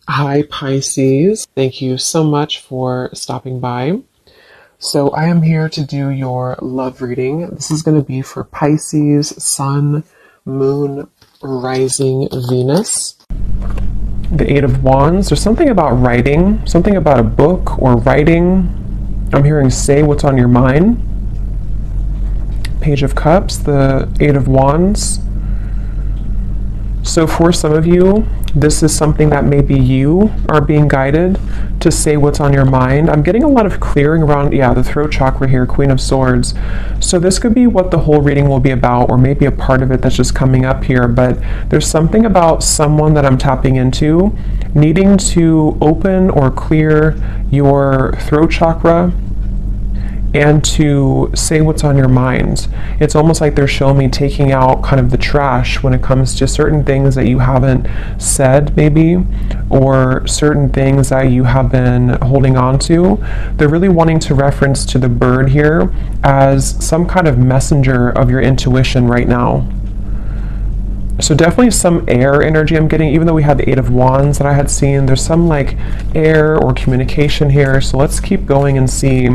Hi, Pisces. Thank you so much for stopping by. So, I am here to do your love reading. This is going to be for Pisces, Sun, Moon, Rising, Venus. The Eight of Wands. There's something about writing, something about a book or writing. I'm hearing say what's on your mind. Page of Cups, the Eight of Wands. So for some of you, this is something that maybe you are being guided to say what's on your mind. I'm getting a lot of clearing around, the throat chakra here, Queen of Swords. So this could be what the whole reading will be about, or maybe a part of it that's just coming up here. But there's something about someone that I'm tapping into, needing to open or clear your throat chakra and to say what's on your mind. It's almost like they're showing me taking out kind of the trash when it comes to certain things that you haven't said maybe, or certain things that you have been holding on to. They're really wanting to reference to the bird here as some kind of messenger of your intuition right now. So definitely some air energy I'm getting, even though we had the Eight of Wands that I had seen, there's some like air or communication here. So let's keep going and see.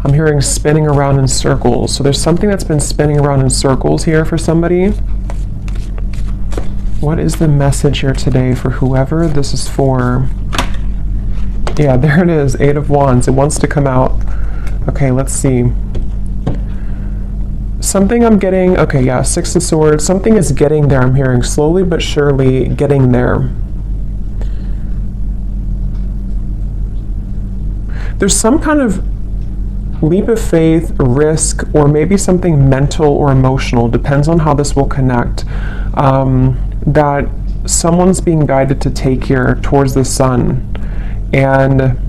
I'm hearing spinning around in circles. So there's something that's been spinning around in circles here for somebody. What is the message here today for whoever this is for? Yeah, there it is, Eight of Wands. It wants to come out. Okay, let's see. Something I'm getting, okay, yeah, Six of Swords. Something is getting there, I'm hearing, slowly but surely getting there. There's some kind of leap of faith, risk, or maybe something mental or emotional, depends on how this will connect, that someone's being guided to take here towards the sun. And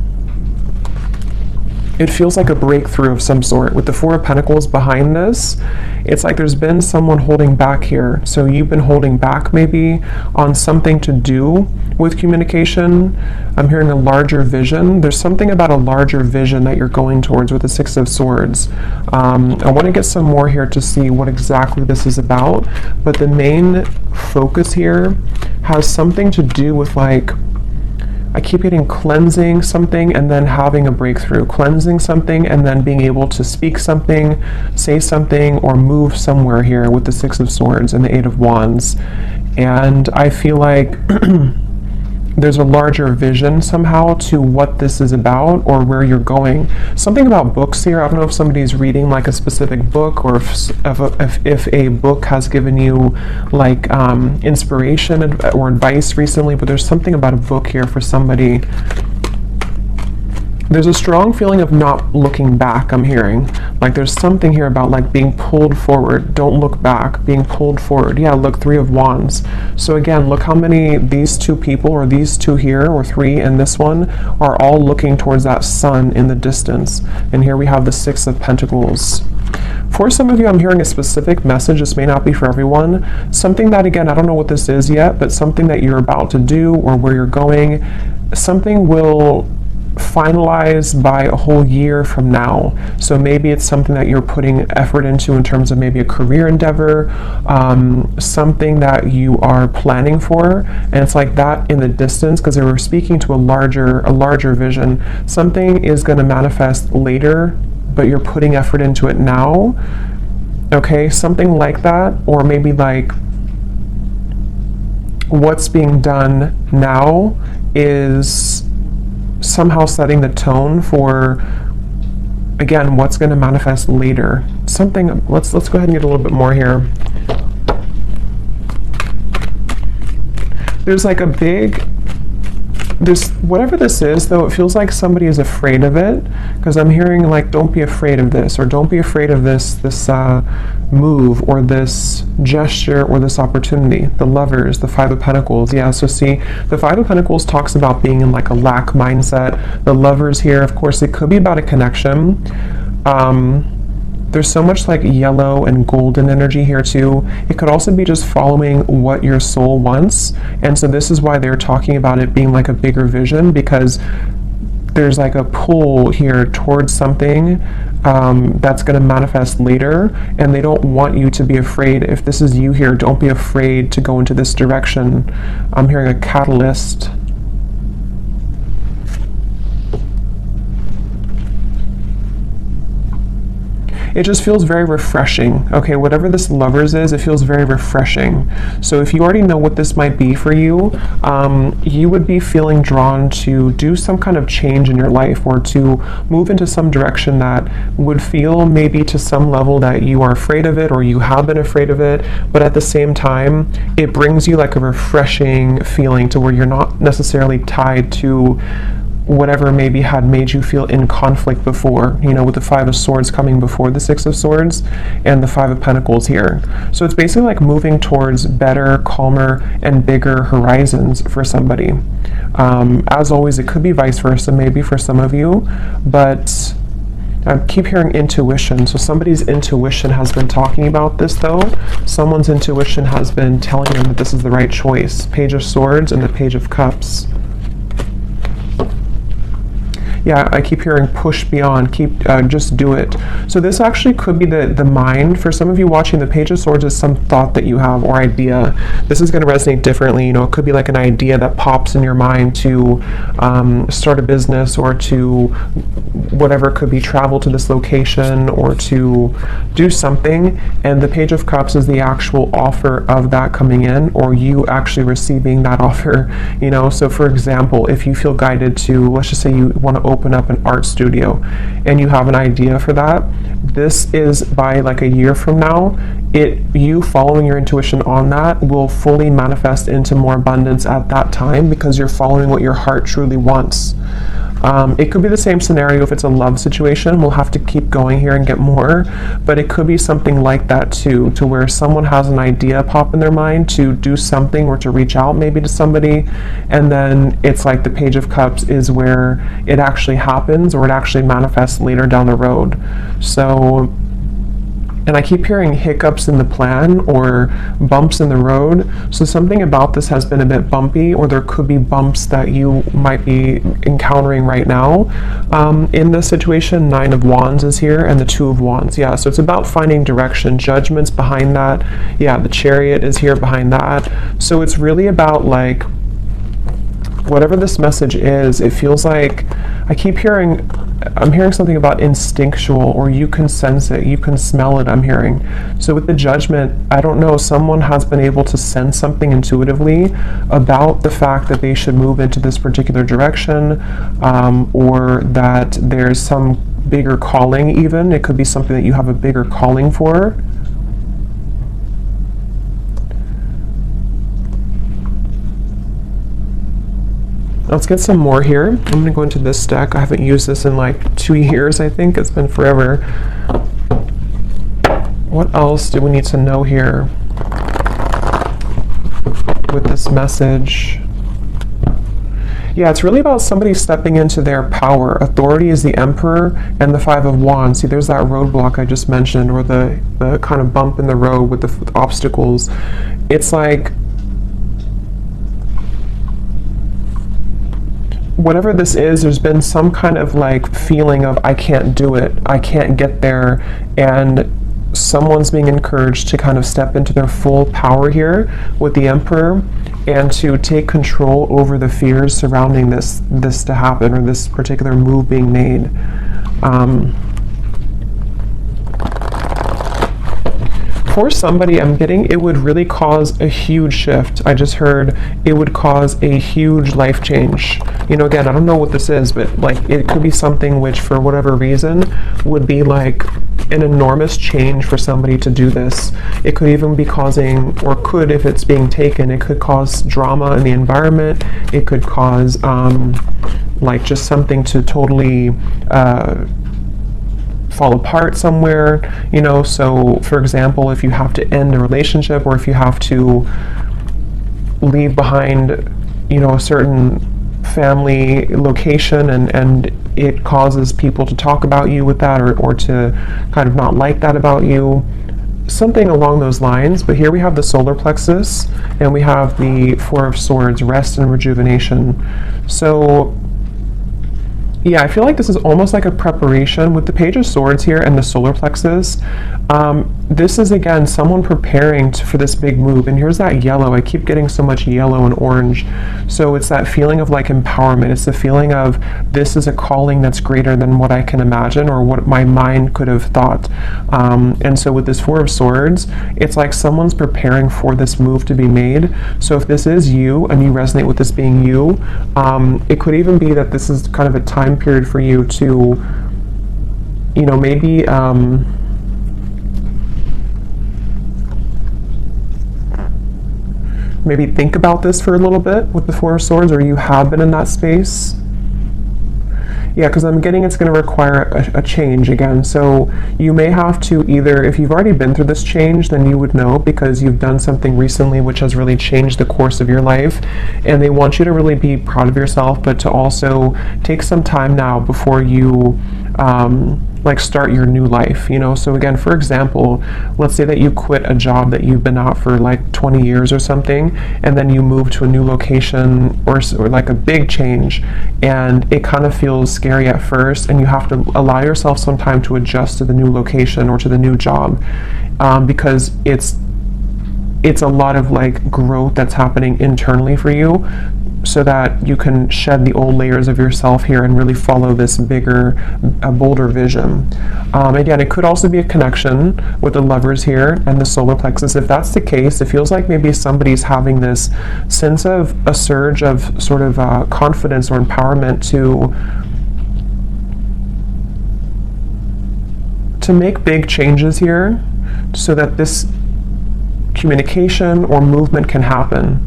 it feels like a breakthrough of some sort. With the Four of Pentacles behind this, it's like there's been someone holding back here. So you've been holding back maybe on something to do with communication. I'm hearing a larger vision. There's something about a larger vision that you're going towards with the Six of Swords. I want to get some more here to see what exactly this is about. But the main focus here has something to do with like, I keep getting cleansing something and then having a breakthrough, cleansing something and then being able to speak something, say something, or move somewhere here with the Six of Swords and the Eight of Wands. And I feel like there's a larger vision somehow to what this is about or where you're going. Something about books here. I don't know if somebody's reading like a specific book, or if a book has given you like inspiration or advice recently, but there's something about a book here for somebody. There's a strong feeling of not looking back, I'm hearing. Like there's something here about like being pulled forward. Don't look back, being pulled forward. Yeah, look, Three of Wands. So again, look how many these two people, or these two here, or three and this one, are all looking towards that sun in the distance. And here we have the Six of Pentacles. For some of you, I'm hearing a specific message. This may not be for everyone. Something that, again, I don't know what this is yet, but something that you're about to do or where you're going. Something will finalized by a whole year from now. So maybe it's something that you're putting effort into in terms of maybe a career endeavor, something that you are planning for, and it's like that in the distance, because they were speaking to a larger vision. Something is going to manifest later, but you're putting effort into it now. Okay, something like that, or maybe like what's being done now is somehow setting the tone for, again, what's going to manifest later. Something, let's go ahead and get a little bit more here. There's like a big, this, whatever this is though, it feels like somebody is afraid of it, because I'm hearing like, don't be afraid of this, or don't be afraid of this move, or this gesture, or this opportunity. The Lovers, the Five of Pentacles. Yeah, so see, the Five of Pentacles talks about being in like a lack mindset. The Lovers here, of course, it could be about a connection. There's so much like yellow and golden energy here too. It could also be just following what your soul wants. And so this is why they're talking about it being like a bigger vision, because there's like a pull here towards something that's going to manifest later, and they don't want you to be afraid. If this is you here, don't be afraid to go into this direction. I'm hearing a catalyst. It just feels very refreshing. Okay, whatever this Lovers is, it feels very refreshing. So if you already know what this might be for you, you would be feeling drawn to do some kind of change in your life, or to move into some direction that would feel maybe to some level that you are afraid of it, or you have been afraid of it, but at the same time, it brings you like a refreshing feeling to where you're not necessarily tied to whatever maybe had made you feel in conflict before, you know, with the Five of Swords coming before the Six of Swords and the Five of Pentacles here. So it's basically like moving towards better, calmer, and bigger horizons for somebody. As always, it could be vice versa, maybe for some of you, but I keep hearing intuition. So somebody's intuition has been talking about this, though. Someone's intuition has been telling them that this is the right choice. Page of Swords and the Page of Cups. Yeah, I keep hearing push beyond, just do it. So this actually could be the mind. For some of you watching, the Page of Swords is some thought that you have or idea. This is going to resonate differently. You know, it could be like an idea that pops in your mind to start a business, or to whatever, it could be travel to this location, or to do something. And the Page of Cups is the actual offer of that coming in, or you actually receiving that offer. You know, so for example, if you feel guided to, let's just say you want to open up an art studio and you have an idea for that, this is by like a year from now, you following your intuition on that will fully manifest into more abundance at that time, because you're following what your heart truly wants. It could be the same scenario if it's a love situation. We'll have to keep going here and get more, but it could be something like that too, to where someone has an idea pop in their mind to do something, or to reach out maybe to somebody, and then it's like the Page of Cups is where it actually happens, or it actually manifests later down the road. So, and I keep hearing hiccups in the plan, or bumps in the road. So something about this has been a bit bumpy, or there could be bumps that you might be encountering right now. In this situation, Nine of Wands is here, and the Two of Wands. Yeah, so it's about finding direction. Judgment's behind that. Yeah, the Chariot is here behind that. So it's really about like, whatever this message is, it feels like, I'm hearing something about instinctual, or you can sense it, you can smell it, I'm hearing. So with the Judgment, I don't know, someone has been able to sense something intuitively about the fact that they should move into this particular direction, or that there's some bigger calling even. It could be something that you have a bigger calling for. Let's get some more here. I'm going to go into this deck. I haven't used this in like 2 years, I think. It's been forever. What else do we need to know here with this message? Yeah, it's really about somebody stepping into their power. Authority is the Emperor and the Five of Wands. See, there's that roadblock I just mentioned, or the kind of bump in the road with the obstacles. It's like, whatever this is, there's been some kind of like feeling of, I can't do it, I can't get there, and someone's being encouraged to kind of step into their full power here with the Emperor, and to take control over the fears surrounding this to happen, or this particular move being made. For somebody, I'm getting it would really cause a huge shift. I just heard it would cause a huge life change. You know, again, I don't know what this is, but like it could be something which, for whatever reason, would be like an enormous change for somebody to do this. It could even be causing, or could, if it's being taken, it could cause drama in the environment. It could cause like just something to totally fall apart somewhere, you know. So for example, if you have to end a relationship, or if you have to leave behind, you know, a certain family location, and it causes people to talk about you with that, or to kind of not like that about you, something along those lines. But here we have the solar plexus, and we have the Four of Swords, rest and rejuvenation. So Yeah, I feel like this is almost like a preparation with the Page of Swords here and the solar plexus. This is, again, someone preparing for this big move. And here's that yellow. I keep getting so much yellow and orange. So it's that feeling of like empowerment. It's the feeling of this is a calling that's greater than what I can imagine or what my mind could have thought. And so with this Four of Swords, it's like someone's preparing for this move to be made. So if this is you and you resonate with this being you, it could even be that this is kind of a time period for you to, you know, maybe maybe think about this for a little bit with the Four of Swords, or you have been in that space. Yeah, because I'm getting it's going to require a change again. So you may have to either, if you've already been through this change, then you would know because you've done something recently which has really changed the course of your life. And they want you to really be proud of yourself, but to also take some time now before you like start your new life, you know. So again, for example, let's say that you quit a job that you've been out for like 20 years or something, and then you move to a new location or like a big change, and it kind of feels scary at first, and you have to allow yourself some time to adjust to the new location or to the new job, because it's a lot of like growth that's happening internally for you, so that you can shed the old layers of yourself here and really follow this bigger, bolder vision. Again, it could also be a connection with the Lovers here and the solar plexus. If that's the case, it feels like maybe somebody's having this sense of a surge of sort of confidence or empowerment to make big changes here so that this communication or movement can happen.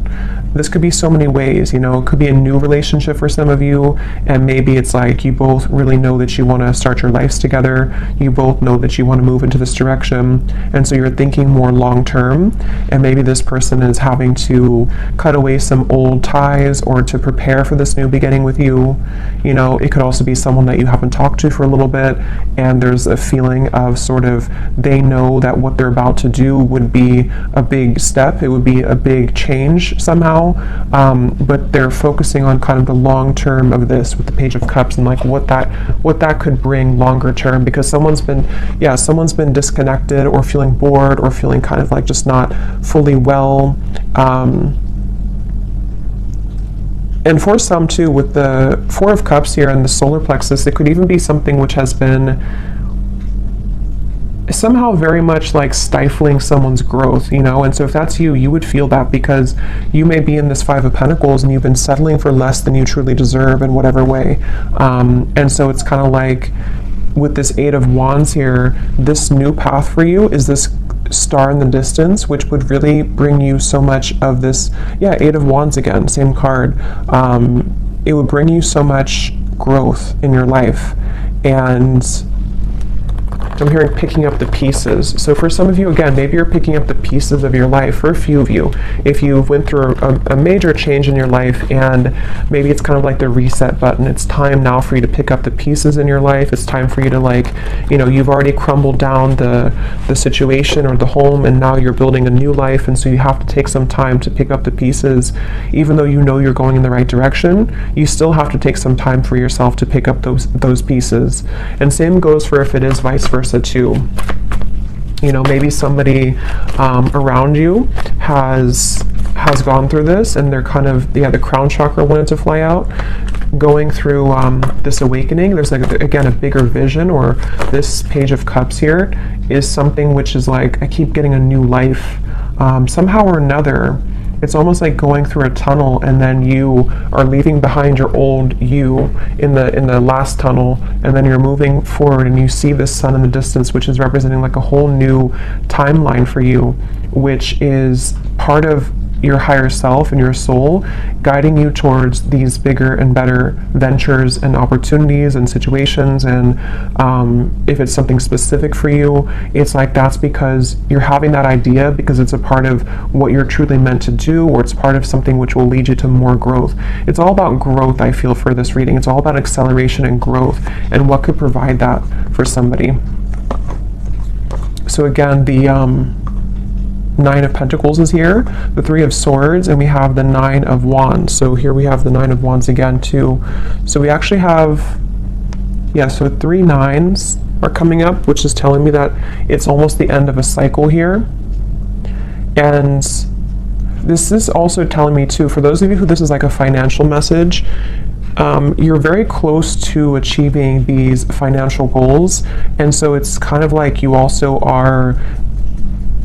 This could be so many ways, you know. It could be a new relationship for some of you, and maybe it's like you both really know that you want to start your lives together. You both know that you want to move into this direction, and so you're thinking more long term, and maybe this person is having to cut away some old ties or to prepare for this new beginning with you. You know, it could also be someone that you haven't talked to for a little bit, and there's a feeling of sort of they know that what they're about to do would be a big step. It would be a big change somehow. But they're focusing on kind of the long term of this with the Page of Cups and like what that could bring longer term, because someone's been disconnected or feeling bored or feeling kind of like just not fully well. And for some too, with the Four of Cups here and the solar plexus, it could even be something which has been somehow very much like stifling someone's growth, you know. And so if that's you, you would feel that, because you may be in this Five of Pentacles and you've been settling for less than you truly deserve in whatever way. And so it's kind of like with this Eight of Wands here, this new path for you is this star in the distance, which would really bring you so much of this. Yeah, Eight of Wands again, same card. It would bring you so much growth in your life. And I'm hearing picking up the pieces. So for some of you, again, maybe you're picking up the pieces of your life. For a few of you, if you've went through a major change in your life, and maybe it's kind of like the reset button, it's time now for you to pick up the pieces in your life. It's time for you to, like, you know, you've already crumbled down the situation or the home, and now you're building a new life, and so you have to take some time to pick up the pieces. Even though you know you're going in the right direction, you still have to take some time for yourself to pick up those pieces. And same goes for if it is vice versa too. You know, maybe somebody around you has gone through this, and they're kind of, the crown chakra wanted to fly out, going through this awakening. There's like, again, a bigger vision, or this Page of Cups here is something which is like, I keep getting a new life somehow or another. It's almost like going through a tunnel, and then you are leaving behind your old you in the last tunnel, and then you're moving forward, and you see this sun in the distance, which is representing like a whole new timeline for you, which is part of your higher self and your soul guiding you towards these bigger and better ventures and opportunities and situations. And if it's something specific for you, it's like that's because you're having that idea because it's a part of what you're truly meant to do, or it's part of something which will lead you to more growth. It's all about growth, I feel, for this reading. It's all about acceleration and growth, and what could provide that for somebody. So again, the Nine of Pentacles is here, the Three of Swords, and we have the Nine of Wands. So here we have the Nine of Wands again too. So we actually have Yeah, so 3 nines are coming up, which is telling me that it's almost the end of a cycle here. And this is also telling me too, for those of you who this is like a financial message, you're very close to achieving these financial goals. And so it's kind of like you also are,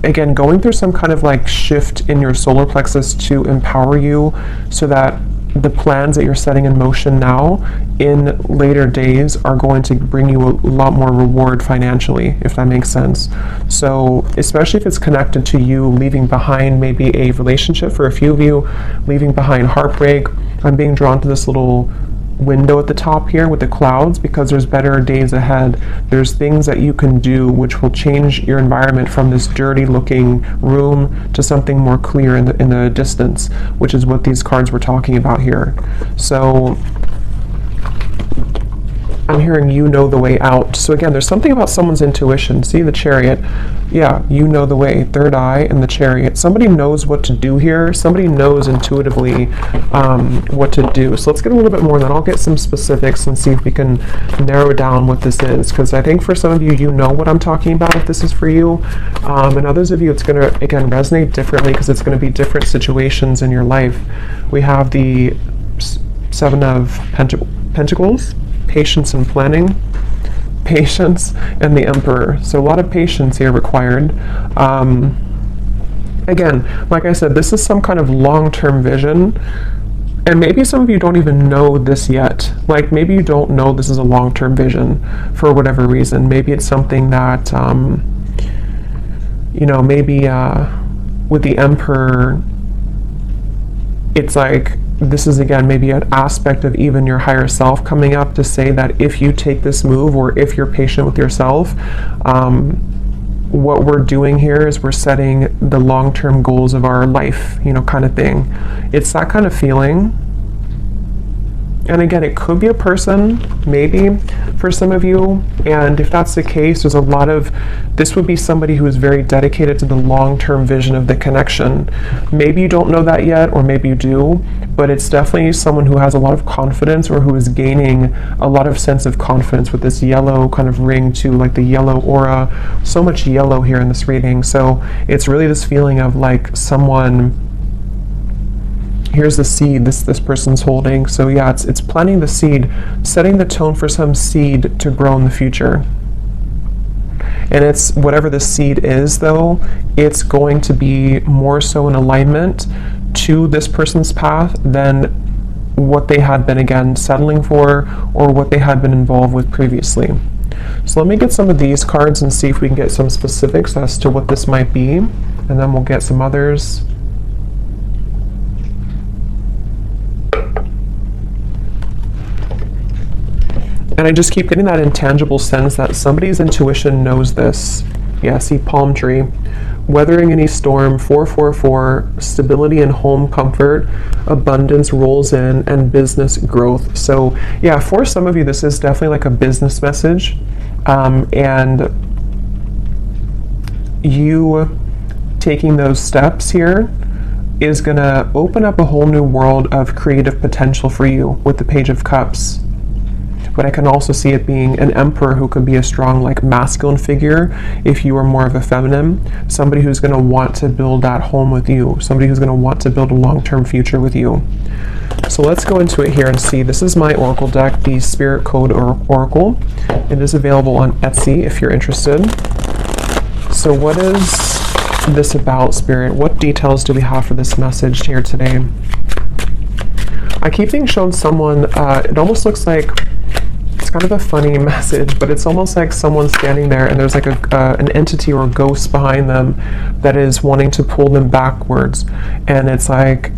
again, going through some kind of like shift in your solar plexus to empower you so that the plans that you're setting in motion now in later days are going to bring you a lot more reward financially, if that makes sense. So especially if it's connected to you leaving behind maybe a relationship, for a few of you leaving behind heartbreak. I'm being drawn to this little window at the top here with the clouds because there's better days ahead. There's things that you can do which will change your environment from this dirty looking room to something more clear in the distance, which is what these cards were talking about here. So I'm hearing you know the way out. So again, there's something about someone's intuition. See the Chariot. Yeah, you know the way. Third eye and the Chariot. Somebody knows what to do here. Somebody knows intuitively what to do. So let's get a little bit more, and then I'll get some specifics and see if we can narrow down what this is. Because I think for some of you, you know what I'm talking about if this is for you. And others of you, it's going to, again, resonate differently because it's going to be different situations in your life. We have the Seven of Pentacles. Patience and planning, patience, and the Emperor. So a lot of patience here required. Again, like I said, this is some kind of long-term vision, and maybe some of you don't even know this yet. Like maybe you don't know this is a long-term vision for whatever reason. Maybe it's something that, you know, maybe with the Emperor, it's like, this is again maybe an aspect of even your higher self coming up to say that if you take this move, or if you're patient with yourself, what we're doing here is we're setting the long-term goals of our life, you know, kind of thing. It's that kind of feeling. And again, it could be a person, maybe, for some of you. And if that's the case, there's a lot of, this would be somebody who is very dedicated to the long-term vision of the connection. Maybe you don't know that yet, or maybe you do, but it's definitely someone who has a lot of confidence, or who is gaining a lot of sense of confidence with this yellow kind of ring too, like the yellow aura. So much yellow here in this reading. So it's really this feeling of like someone, here's the seed this person's holding. So yeah, it's planting the seed, setting the tone for some seed to grow in the future. And it's whatever the seed is, though, it's going to be more so in alignment to this person's path than what they had been, again, settling for, or what they had been involved with previously. So let me get some of these cards and see if we can get some specifics as to what this might be, and then we'll get some others. And I just keep getting that intangible sense that somebody's intuition knows this. Yeah, see palm tree. Weathering any storm, 444, stability and home comfort, abundance rolls in, and business growth. So yeah, for some of you, this is definitely like a business message. And you taking those steps here is gonna open up a whole new world of creative potential for you with the Page of Cups. But I can also see it being an Emperor who could be a strong, like, masculine figure if you are more of a feminine. Somebody who's going to want to build that home with you. Somebody who's going to want to build a long-term future with you. So let's go into it here and see. This is my Oracle deck, the Spirit Code Oracle. It is available on Etsy if you're interested. So what is this about, Spirit? What details do we have for this message here today? I keep being shown someone, it almost looks like, it's kind of a funny message, but it's almost like someone standing there and there's like an entity or a ghost behind them that is wanting to pull them backwards. And it's like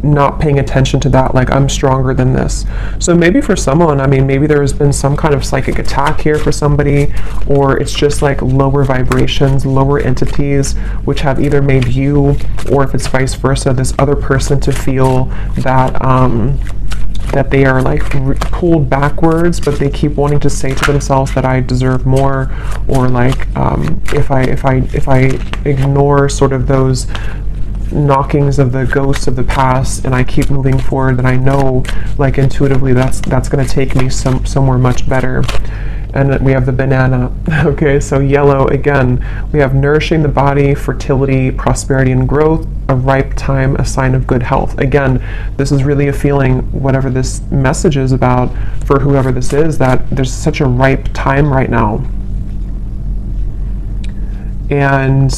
not paying attention to that, like, I'm stronger than this. So maybe for someone, I mean, maybe there has been some kind of psychic attack here for somebody, or it's just like lower vibrations, lower entities, which have either made you, or if it's vice versa, this other person to feel that that they are like pulled backwards, but they keep wanting to say to themselves that I deserve more, or like if I ignore sort of those knockings of the ghosts of the past, and I keep moving forward, then I know, like, intuitively that's going to take me somewhere much better. And we have the banana. Okay, so yellow, again, we have nourishing the body, fertility, prosperity, and growth, a ripe time, a sign of good health. Again, this is really a feeling, whatever this message is about, for whoever this is, that there's such a ripe time right now. And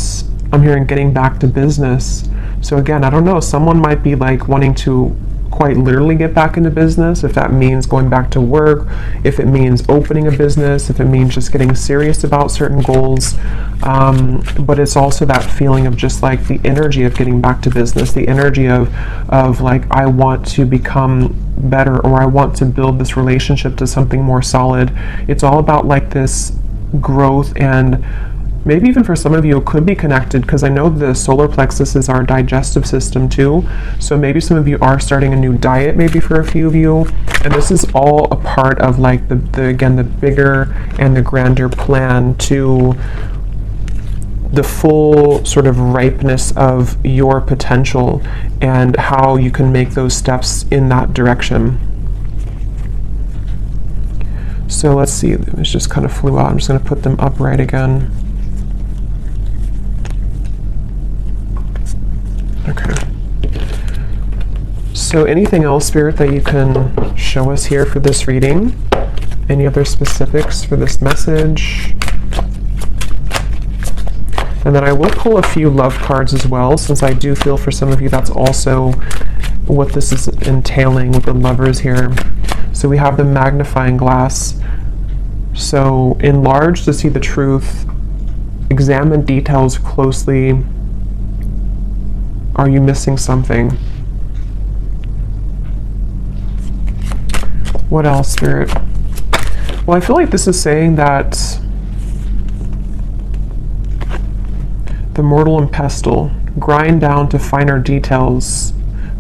I'm hearing getting back to business. So again, I don't know, someone might be like wanting to quite literally get back into business, if that means going back to work, if it means opening a business, if it means just getting serious about certain goals. But it's also that feeling of just like the energy of getting back to business, the energy of like, I want to become better, or I want to build this relationship to something more solid. It's all about like this growth, and maybe even for some of you it could be connected, because I know the solar plexus is our digestive system too. So maybe some of you are starting a new diet, maybe for a few of you, and this is all a part of like the bigger and the grander plan to the full sort of ripeness of your potential, and how you can make those steps in that direction. So let's see, it just kind of flew out. I'm just going to put them upright again. Okay. So anything else, Spirit, that you can show us here for this reading? Any other specifics for this message? And then I will pull a few love cards as well, since I do feel for some of you that's also what this is entailing with the lovers here. So we have the magnifying glass. So enlarge to see the truth. Examine details closely. Are you missing something? What else, Spirit? Well, I feel like this is saying that the mortal and pestle, grind down to finer details,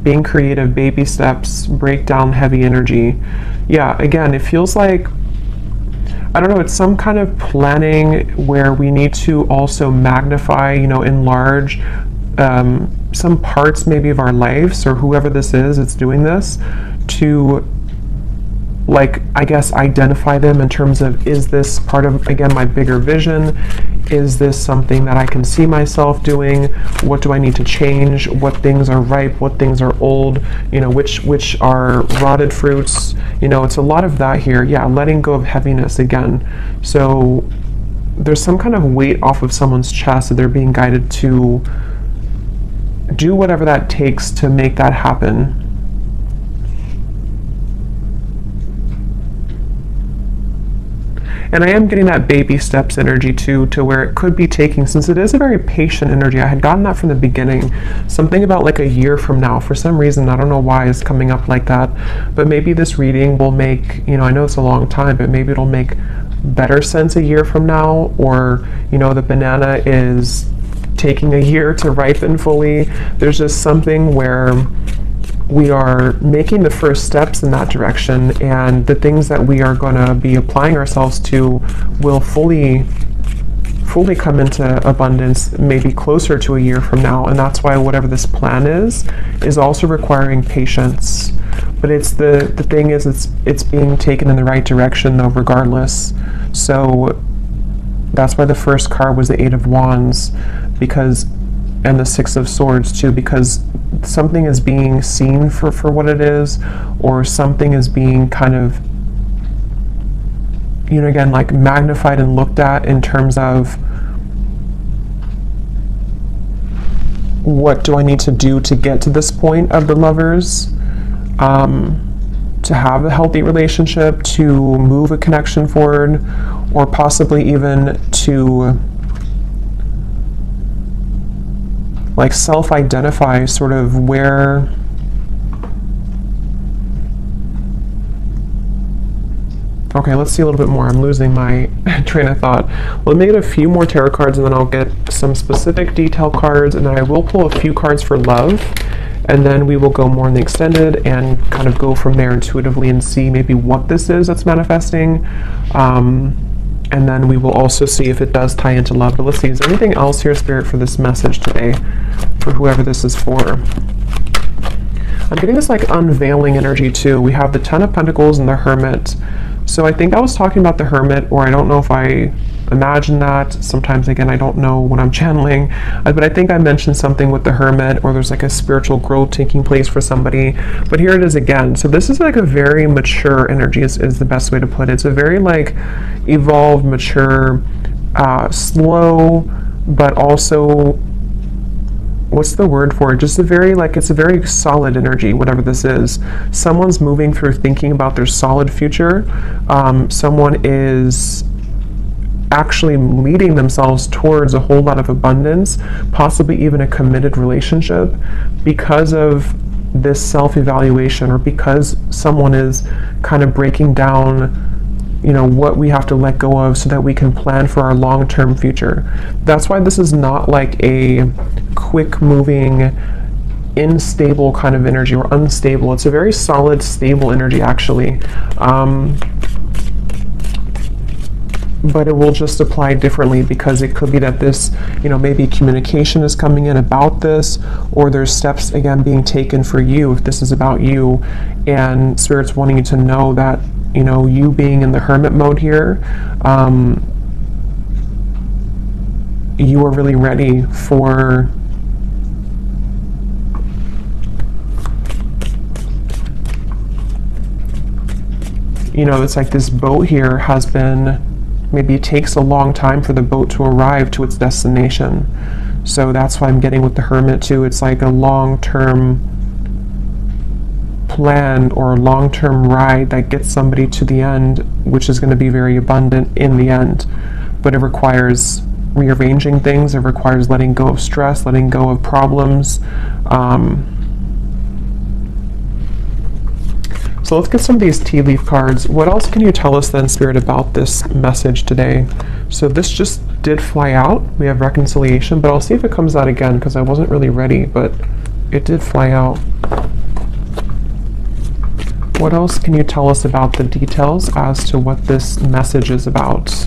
being creative, baby steps, break down heavy energy. Yeah, again, it feels like, I don't know, it's some kind of planning where we need to also magnify, enlarge some parts maybe of our lives, or whoever this is that's doing this, to, like, I guess identify them in terms of, is this part of, again, my bigger vision? Is this something that I can see myself doing? What do I need to change? What things are ripe? What things are old? Which are rotted fruits? It's a lot of that here. Yeah, letting go of heaviness again. So there's some kind of weight off of someone's chest that they're being guided to do whatever that takes to make that happen. And I am getting that baby steps energy too, to where it could be taking, since it is a very patient energy. I had gotten that from the beginning. Something about like a year from now. For some reason, I don't know why it's coming up like that. But maybe this reading will make, I know it's a long time, but maybe it'll make better sense a year from now. Or, the banana is taking a year to ripen fully. There's just something where we are making the first steps in that direction, and the things that we are going to be applying ourselves to will fully come into abundance maybe closer to a year from now. And that's why whatever this plan is also requiring patience. But it's the thing is, it's being taken in the right direction though, regardless. So that's why the first card was the Eight of Wands, and the Six of Swords too, because something is being seen for what it is, or something is being kind of, again, like magnified and looked at in terms of, what do I need to do to get to this point of the lovers, to have a healthy relationship, to move a connection forward, or possibly even to like self-identify sort of where okay, let's see a little bit more. I'm losing my train of thought. Let me get a few more tarot cards, and then I'll get some specific detail cards, and then I will pull a few cards for love, and then we will go more in the extended and kind of go from there intuitively and see maybe what this is that's manifesting. And then we will also see if it does tie into love. But let's see, is there anything else here, Spirit, for this message today, for whoever this is for? I'm getting this like unveiling energy too. We have the Ten of Pentacles and the Hermit. So I think I was talking about the Hermit, or I don't know if I imagine that. Sometimes, again, I don't know when I'm channeling, but I think I mentioned something with the Hermit, or there's like a spiritual growth taking place for somebody. But here it is again. So this is like a very mature energy is the best way to put it. It's a very like evolved, mature, slow, but also, what's the word for it? Just a very like, it's a very solid energy, whatever this is. Someone's moving through thinking about their solid future. Someone is actually leading themselves towards a whole lot of abundance, possibly even a committed relationship, because of this self-evaluation, or because someone is kind of breaking down, you know, what we have to let go of so that we can plan for our long-term future. That's why this is not like a quick moving, unstable kind of energy, or unstable. It's a very solid, stable energy actually. But it will just apply differently, because it could be that this, you know, maybe communication is coming in about this, or there's steps again being taken for you if this is about you, and Spirit's wanting you to know that, you know, you being in the Hermit mode here, you are really ready for you know, it's like this boat here has been, maybe it takes a long time for the boat to arrive to its destination. So that's why I'm getting with the Hermit too. It's like a long-term plan, or a long-term ride that gets somebody to the end, which is going to be very abundant in the end. But it requires rearranging things. It requires letting go of stress, letting go of problems. So let's get some of these tea leaf cards. What else can you tell us then, Spirit, about this message today? So this just did fly out. We have reconciliation, but I'll see if it comes out again, because I wasn't really ready, but it did fly out. What else can you tell us about the details as to what this message is about?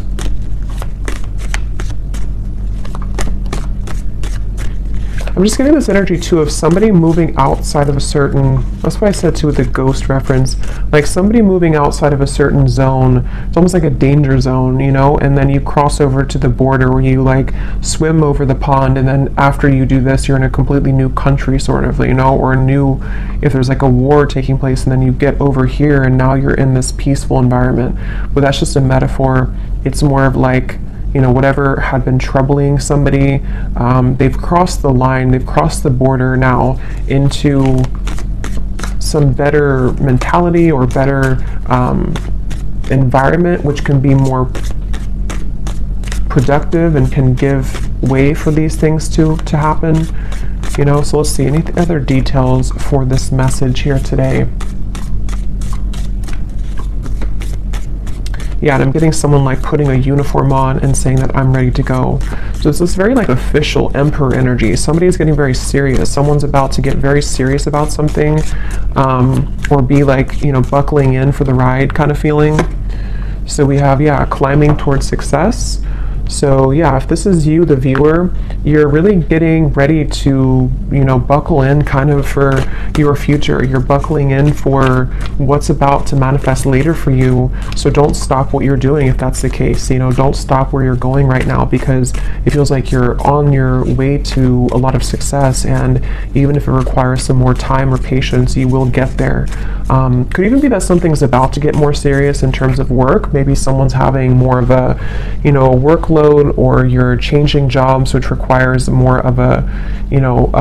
I'm just getting this energy too of somebody moving outside of a certain, that's why I said too with the ghost reference, like somebody moving outside of a certain zone. It's almost like a danger zone, you know, and then you cross over to the border, where you like swim over the pond, and then after you do this, you're in a completely new country sort of, you know, or a new, if there's like a war taking place, and then you get over here and now you're in this peaceful environment. But that's just a metaphor. It's more of like, you know, whatever had been troubling somebody, they've crossed the line, they've crossed the border now into some better mentality, or better environment, which can be more productive and can give way for these things to happen, you know. So let's see, any other details for this message here today? Yeah, and I'm getting someone like putting a uniform on and saying that I'm ready to go. So it's this very like official emperor energy. Somebody's getting very serious. Someone's about to get very serious about something, or be like, you know, buckling in for the ride kind of feeling. So we have, yeah, climbing towards success. So yeah, if this is you, the viewer, you're really getting ready to, you know, buckle in kind of for your future. You're buckling in for what's about to manifest later for you. So don't stop what you're doing if that's the case. You know, don't stop where you're going right now, because it feels like you're on your way to a lot of success, and even if it requires some more time or patience, you will get there. Could even be that something's about to get more serious in terms of work. Maybe someone's having more of a, you know, workload, or you're changing jobs, which requires more of a, you know,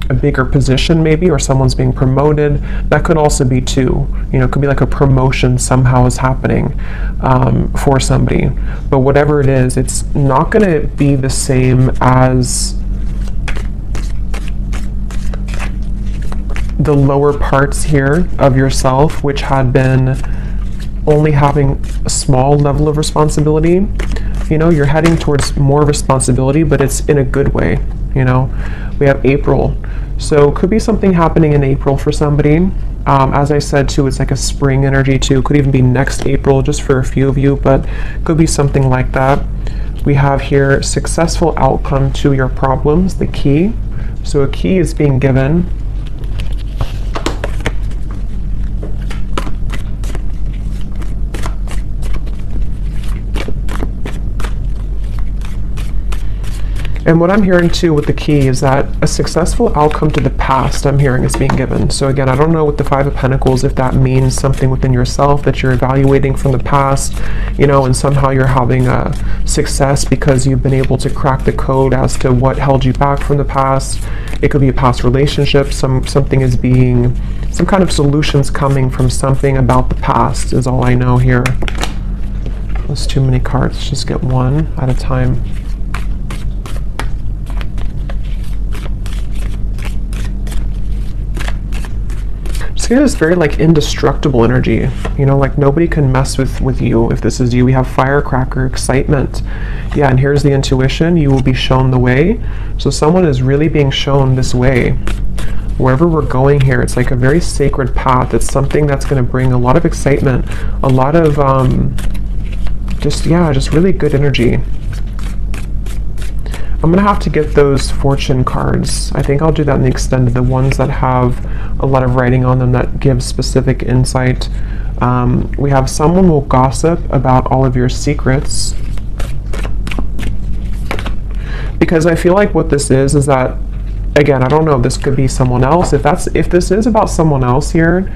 a bigger position maybe, or someone's being promoted. That could also be too, you know, it could be like a promotion somehow is happening for somebody. But whatever it is, it's not going to be the same as the lower parts here of yourself, which had been only having a small level of responsibility. You know, you're heading towards more responsibility, but it's in a good way, you know. We have April. So could be something happening in April for somebody. As I said too, it's like a spring energy too. Could even be next April, just for a few of you, but could be something like that. We have here successful outcome to your problems, the key. So a key is being given. And what I'm hearing too with the key is that a successful outcome to the past, I'm hearing, is being given. So again, I don't know with the Five of Pentacles if that means something within yourself that you're evaluating from the past, you know, and somehow you're having a success because you've been able to crack the code as to what held you back from the past. It could be a past relationship, something is being, some kind of solutions coming from something about the past is all I know here. That's too many cards. Let's just get one at a time. This very like indestructible energy, you know, like nobody can mess with you if this is you. We have firecracker, excitement. Yeah, and here's the intuition. You will be shown the way. So someone is really being shown this way. Wherever we're going here, it's like a very sacred path. It's something that's going to bring a lot of excitement, a lot of just really good energy. I'm going to have to get those fortune cards. I think I'll do that in the extended, the ones that have a lot of writing on them that give specific insight. We have someone will gossip about all of your secrets. Because I feel like what this is that, again, I don't know, this could be someone else. If this is about someone else here,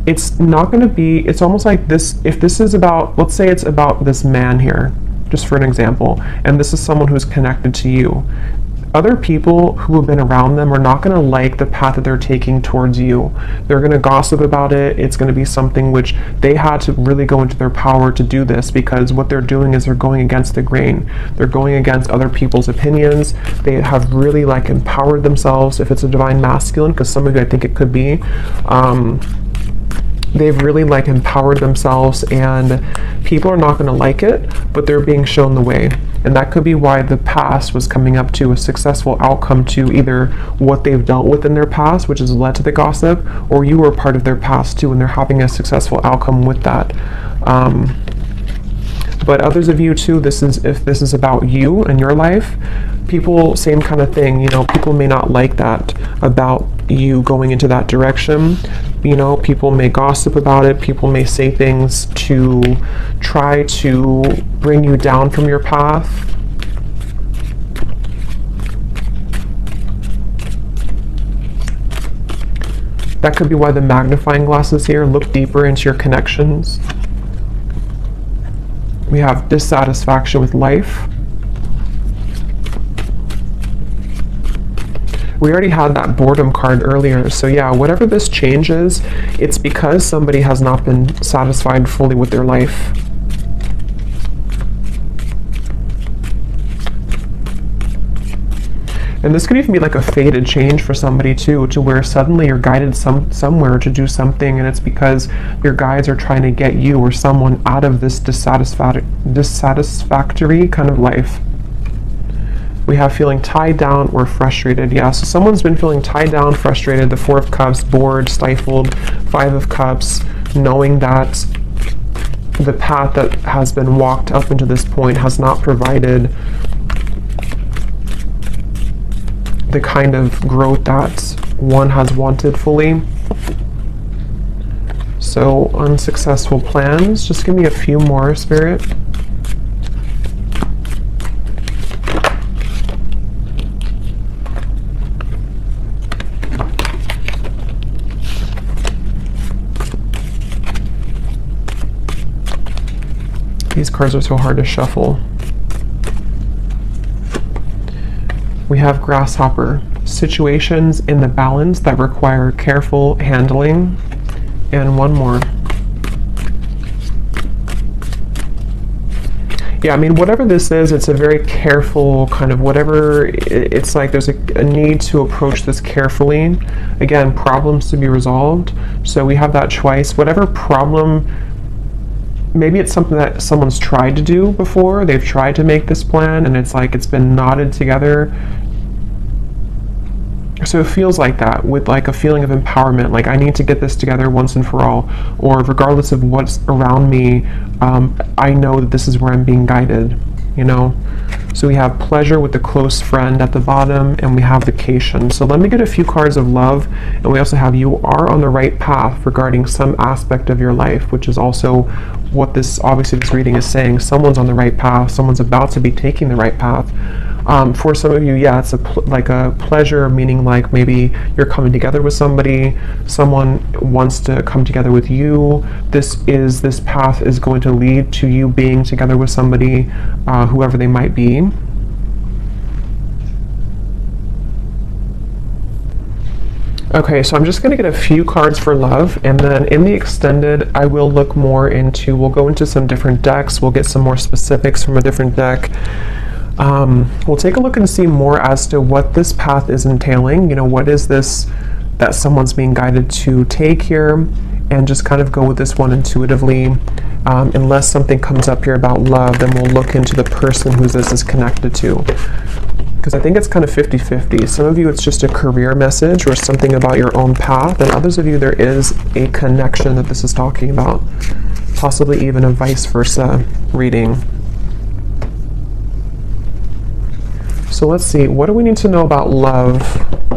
it's not going to be, it's almost like this, if this is about, let's say it's about this man here, just for an example, and this is someone who's connected to you. Other people who have been around them are not going to like the path that they're taking towards you. They're going to gossip about it. It's going to be something which they had to really go into their power to do this, because what they're doing is they're going against the grain. They're going against other people's opinions. They have really like empowered themselves, if it's a divine masculine, because some of you I think it could be. They've really like empowered themselves, and people are not going to like it, but they're being shown the way. And that could be why the past was coming up to a successful outcome to either what they've dealt with in their past, which has led to the gossip, or you were part of their past too, and they're having a successful outcome with that. But others of you too, if this is about you and your life, people, same kind of thing, you know, people may not like that about you going into that direction. You know, people may gossip about it. People may say things to try to bring you down from your path. That could be why the magnifying glass is here. Look deeper into your connections. We have dissatisfaction with life. We already had that boredom card earlier. So yeah, whatever this change is, it's because somebody has not been satisfied fully with their life. And this could even be like a fated change for somebody too, to where suddenly you're guided somewhere to do something, and it's because your guides are trying to get you or someone out of this dissatisfactory kind of life. We have feeling tied down or frustrated. Yeah, so someone's been feeling tied down, frustrated. The Four of Cups, bored, stifled. Five of Cups, knowing that the path that has been walked up into this point has not provided the kind of growth that one has wanted fully. So unsuccessful plans. Just give me a few more, Spirit. These cards are so hard to shuffle. We have Grasshopper, situations in the balance that require careful handling, and one more. Yeah, I mean, whatever this is, it's a very careful kind of whatever, it's like there's a need to approach this carefully. Again, problems to be resolved. So we have that choice. Whatever problem, maybe it's something that someone's tried to do before. They've tried to make this plan, and it's like it's been knotted together. So it feels like that, with like a feeling of empowerment, like I need to get this together once and for all, or regardless of what's around me, I know that this is where I'm being guided, you know. So we have pleasure with the close friend at the bottom, and we have vacation. So let me get a few cards of love, and we also have you are on the right path regarding some aspect of your life, which is also what this, obviously this reading is saying. Someone's on the right path, someone's about to be taking the right path. For some of you, yeah, it's like a pleasure, meaning like maybe you're coming together with somebody, someone wants to come together with you. This path is going to lead to you being together with somebody, whoever they might be. Okay, so I'm just going to get a few cards for love, and then in the extended, I will look more into, we'll go into some different decks, we'll get some more specifics from a different deck. We'll take a look and see more as to what this path is entailing. You know, what is this that someone's being guided to take here, and just kind of go with this one intuitively. Unless something comes up here about love, then we'll look into the person who this is connected to. Because I think it's kind of 50-50. Some of you, it's just a career message or something about your own path, and others of you, there is a connection that this is talking about. Possibly even a vice versa reading. So let's see, what do we need to know about love,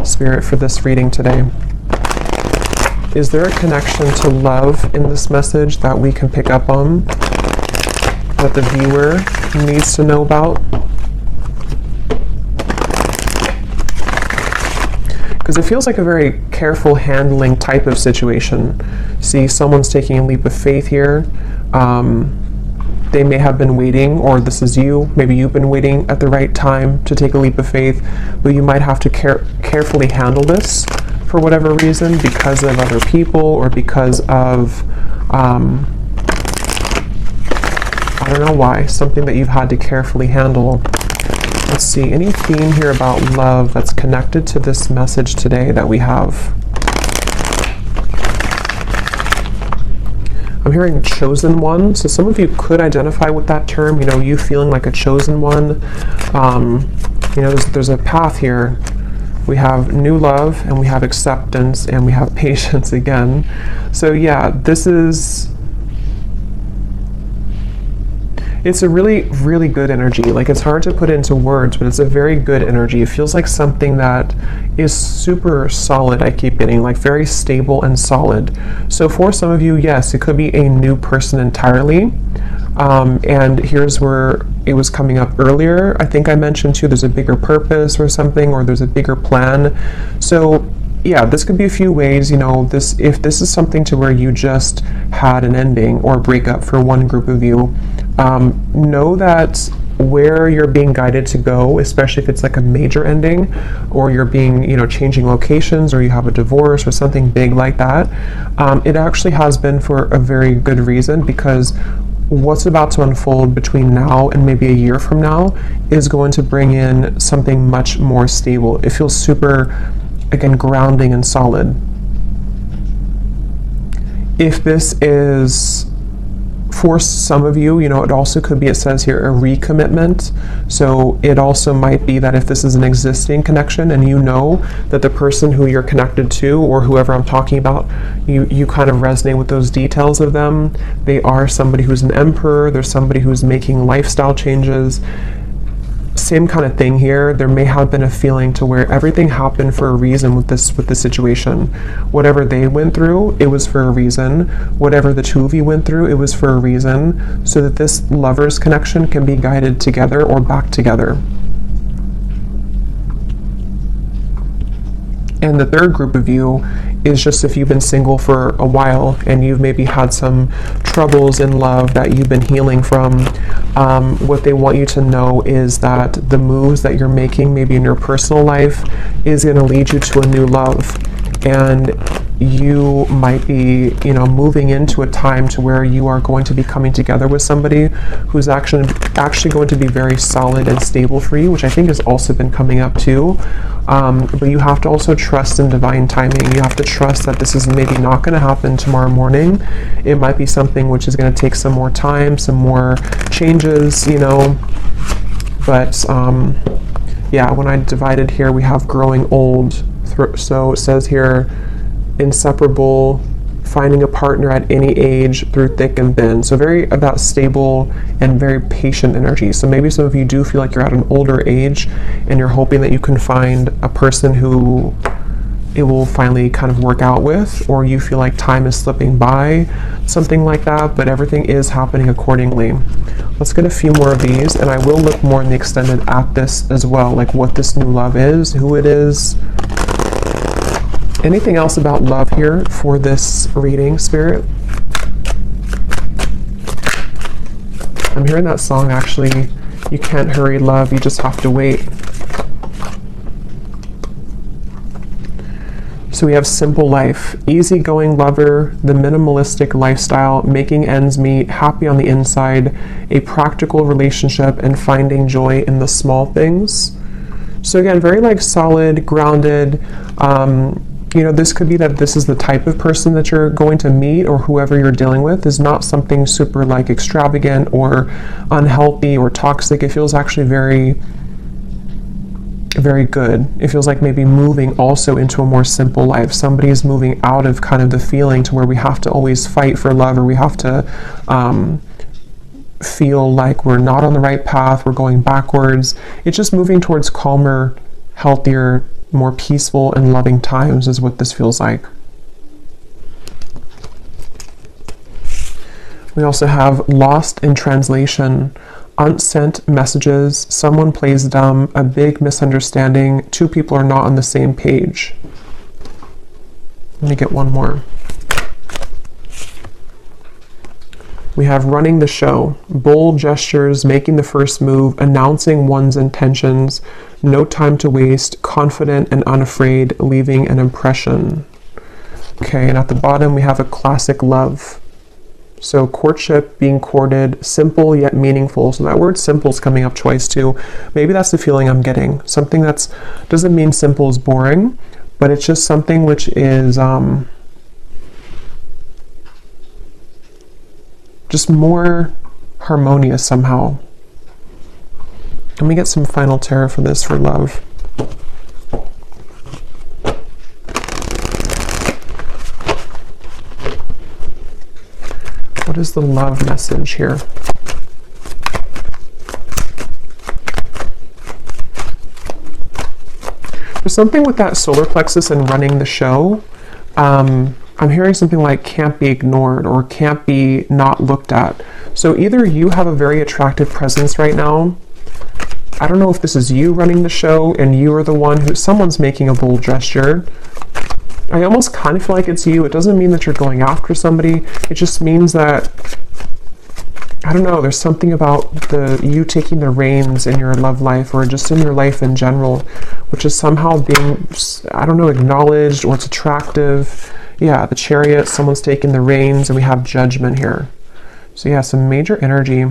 Spirit, for this reading today? Is there a connection to love in this message that we can pick up on, that the viewer needs to know about? Because it feels like a very careful handling type of situation. See, someone's taking a leap of faith here. They may have been waiting, or this is you, maybe you've been waiting at the right time to take a leap of faith, but you might have to carefully handle this for whatever reason, because of other people, or because of, I don't know why, something that you've had to carefully handle. Let's see, any theme here about love that's connected to this message today that we have? I'm hearing chosen one, so some of you could identify with that term, you know, you feeling like a chosen one. You know, there's a path here. We have new love, and we have acceptance, and we have patience again. So yeah, this is, it's a really, really good energy. Like, it's hard to put into words, but it's a very good energy. It feels like something that is super solid, I keep getting, like very stable and solid. So for some of you, yes, it could be a new person entirely. And here's where it was coming up earlier. I think I mentioned too, there's a bigger purpose or something, or there's a bigger plan. So yeah, this could be a few ways, you know, if this is something to where you just had an ending or a breakup for one group of you, know that where you're being guided to go, especially if it's like a major ending, or you're being, you know, changing locations, or you have a divorce or something big like that, it actually has been for a very good reason, because what's about to unfold between now and maybe a year from now is going to bring in something much more stable. It feels super, again, grounding and solid. If this is, for some of you, you know, it also could be, it says here, a recommitment. So it also might be that if this is an existing connection, and you know that the person who you're connected to, or whoever I'm talking about, you kind of resonate with those details of them. They are somebody who's an emperor, there's somebody who's making lifestyle changes. Same kind of thing here. There may have been a feeling to where everything happened for a reason with this situation. Whatever they went through, it was for a reason. Whatever the two of you went through, it was for a reason, so that this lover's connection can be guided together or back together. And the third group of you is just if you've been single for a while and you've maybe had some troubles in love that you've been healing from. What they want you to know is that the moves that you're making maybe in your personal life is going to lead you to a new love. And you might be, you know, moving into a time to where you are going to be coming together with somebody who's actually going to be very solid and stable for you, which I think has also been coming up too. But you have to also trust in divine timing. You have to trust that this is maybe not going to happen tomorrow morning. It might be something which is going to take some more time, some more changes, you know. But yeah, when I divided here, we have growing old So it says here, inseparable, finding a partner at any age through thick and thin. So very about stable and very patient energy. So maybe some of you do feel like you're at an older age and you're hoping that you can find a person who it will finally kind of work out with, or you feel like time is slipping by, something like that, but everything is happening accordingly. Let's get a few more of these, and I will look more in the extended at this as well, like what this new love is, who it is. Anything else about love here for this reading, Spirit? I'm hearing that song, actually. You can't hurry love, you just have to wait. So we have simple life, easygoing lover, the minimalistic lifestyle, making ends meet, happy on the inside, a practical relationship, and finding joy in the small things. So again, very like solid, grounded. This could be that this is the type of person that you're going to meet, or whoever you're dealing with is not something super like extravagant or unhealthy or toxic. It feels actually very, very good. It feels like maybe moving also into a more simple life. Somebody is moving out of kind of the feeling to where we have to always fight for love, or we have to feel like we're not on the right path, we're going backwards. It's just moving towards calmer, healthier, more peaceful and loving times is what this feels like. We also have lost in translation, unsent messages, someone plays dumb, a big misunderstanding, two people are not on the same page. Let me get one more. We have running the show, bold gestures, making the first move, announcing one's intentions, no time to waste, confident and unafraid, leaving an impression. Okay, and at the bottom we have a classic love. So courtship, being courted, simple yet meaningful. So that word simple is coming up twice too. Maybe that's the feeling I'm getting. Something that's, doesn't mean simple is boring, but it's just something which is just more harmonious somehow. Let me get some final tarot for this for love. What is the love message here? There's something with that solar plexus and running the show. I'm hearing something like can't be ignored or can't be not looked at. So either you have a very attractive presence right now. I don't know if this is you running the show and you are the one who, someone's making a bold gesture. I almost kind of feel like it's you. It doesn't mean that you're going after somebody. It just means that, I don't know, there's something about you taking the reins in your love life or just in your life in general, which is somehow being, I don't know, acknowledged, or it's attractive. Yeah, the Chariot, someone's taking the reins, and we have Judgment here. So yeah, some major energy.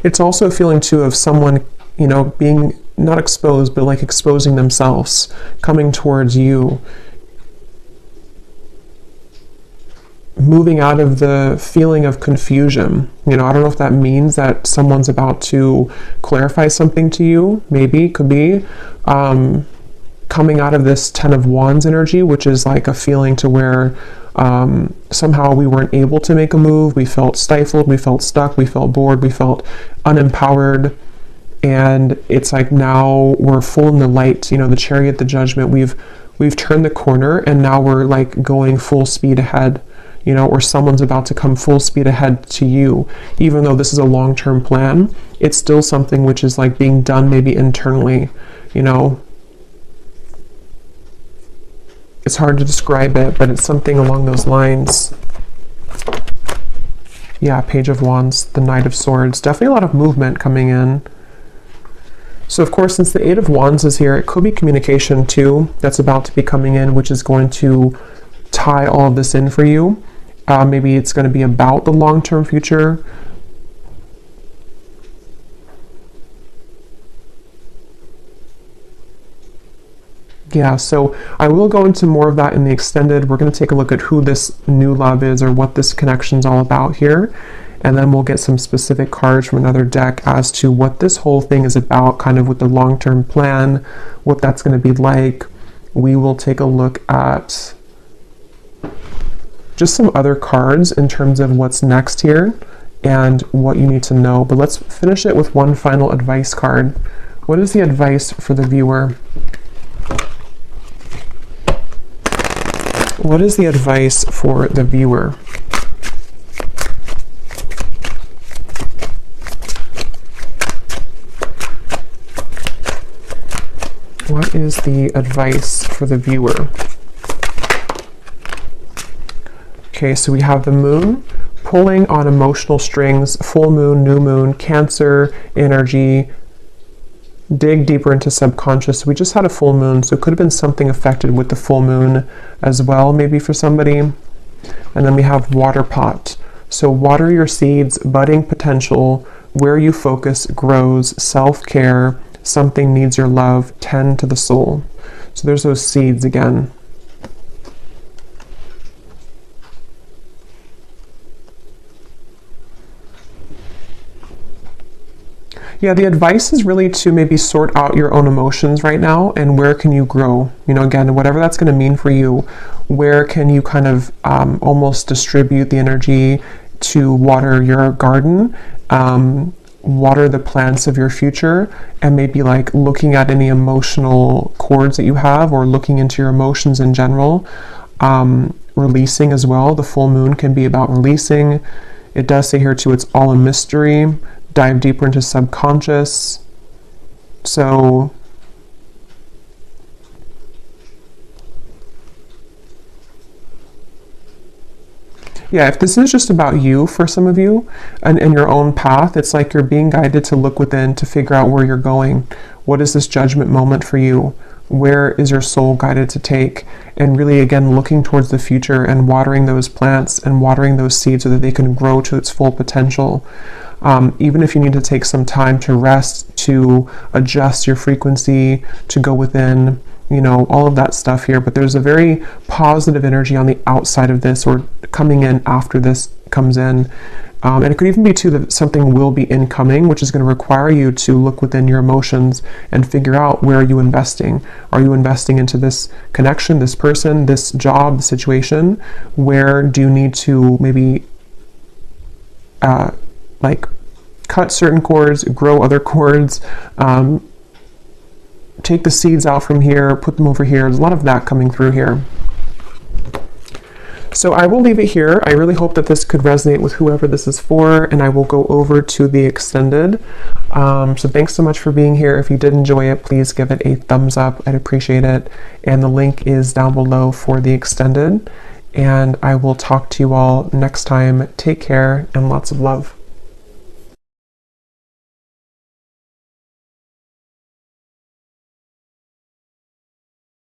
It's also a feeling too of someone, being not exposed, but like exposing themselves, coming towards you, moving out of the feeling of confusion. I don't know if that means that someone's about to clarify something to you. Maybe, could be. Coming out of this Ten of Wands energy, which is like a feeling to where somehow we weren't able to make a move. We felt stifled, we felt stuck, we felt bored, we felt unempowered. And it's like now we're full in the light, the Chariot, the Judgment, we've turned the corner, and now we're like going full speed ahead, or someone's about to come full speed ahead to you. Even though this is a long-term plan, it's still something which is like being done maybe internally, It's hard to describe it, but it's something along those lines. Yeah, Page of Wands, the Knight of Swords. Definitely a lot of movement coming in. So of course, since the Eight of Wands is here, it could be communication too that's about to be coming in, which is going to tie all of this in for you. Maybe it's going to be about the long-term future. Yeah, so I will go into more of that in the extended. We're going to take a look at who this new love is or what this connection is all about here. and then we'll get some specific cards from another deck as to what this whole thing is about, kind of with the long-term plan, what that's going to be like. We will take a look at just some other cards in terms of what's next here and what you need to know. But let's finish it with one final advice card. What is the advice for the viewer? What is the advice for the viewer? What is the advice for the viewer? Okay, so we have the moon pulling on emotional strings, full moon, new moon, Cancer energy, dig deeper into subconscious. We just had a full moon, so it could have been something affected with the full moon as well, maybe for somebody. And then we have water pot. So water your seeds, budding potential, where you focus grows, self-care, something needs your love, tend to the soul. So there's those seeds again. Yeah, the advice is really to maybe sort out your own emotions right now and where can you grow? You know, again, whatever that's going to mean for you, where can you kind of almost distribute the energy to water your garden, water the plants of your future, and maybe like looking at any emotional cords that you have or looking into your emotions in general. Releasing as well. The full moon can be about releasing. It does say here too, it's all a mystery. Dive deeper into subconscious. So yeah, if this is just about you for some of you and your own path, it's like you're being guided to look within to figure out where you're going. What is this judgment moment for you? Where is your soul guided to take? And really, again, looking towards the future and watering those plants and watering those seeds so that they can grow to its full potential. Even if you need to take some time to rest, to adjust your frequency, to go within, you know, all of that stuff here. But there's a very positive energy on the outside of this, or coming in after this comes in. And it could even be too that something will be incoming, which is going to require you to look within your emotions and figure out, where are you investing? Are you investing into this connection, this person, this job, situation? Where do you need to maybe like cut certain cords, grow other cords, take the seeds out from here, put them over here? There's a lot of that coming through here. So I will leave it here. I really hope that this could resonate with whoever this is for, and I will go over to the extended. So thanks so much for being here. If you did enjoy it, please give it a thumbs up. I'd appreciate it. And the link is down below for the extended. And I will talk to you all next time. Take care and lots of love.